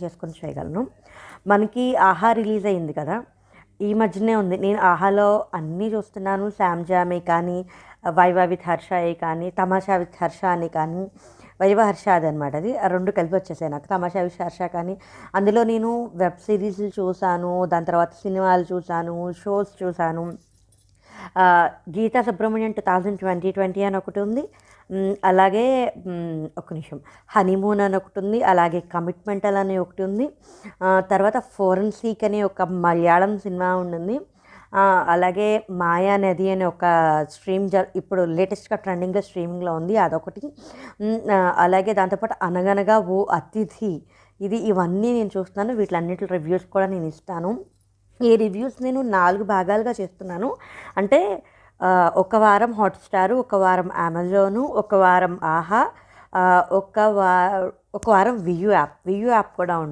చేసుకొని చేయగలను. మనకి 'ఆహా' రిలీజ్ అయింది కదా! ఈ మధ్యనే ఉంది. నేను 'ఆహాలో' అన్నీ చూస్తున్నాను. 'శామ్ జామే' కానీ, 'వైవా విత్ హర్ష' కానీ, 'తమాషా విత్ హర్ష' అని కానీ, 'వైవా హర్ష' అదనమాట అది. ఆ 2 కలిపి వచ్చేసాయి నాకు. 'తమాషా విత్ హర్ష' కానీ, అందులో నేను వెబ్ సిరీస్‌లు చూసాను. దాని తర్వాత సినిమాలు చూసాను, షోస్ చూసాను. 'గీతా సుబ్రహ్మణ్యం 2020 అని ఒకటుంది. అలాగే ఒక్క నిమిషం 'హనీమూన్' అని ఒకటుంది. అలాగే 'కమిట్మెంటల్' అని ఒకటి ఉంది. తర్వాత 'ఫోరెన్సిక్' అనే ఒక మలయాళం సినిమా ఉంటుంది. అలాగే 'మాయానది' అనే ఒక ఇప్పుడు లేటెస్ట్‌గా ట్రెండింగ్‌లో స్ట్రీమింగ్‌లో ఉంది అదొకటి. అలాగే దాంతోపాటు 'అనగనగా ఓ అతిథి' ఇవన్నీ నేను చూస్తున్నాను. వీటిలన్నిటి రివ్యూస్ కూడా నేను ఇస్తాను. ఈ రివ్యూస్ నేను 4 భాగాలుగా చేస్తున్నాను. అంటే ఒక వారం హాట్‌స్టార్, ఒక వారం అమెజాను, ఒక వారం ఆహా, ఒక వారం వియూ యాప్ కూడా ఉంది.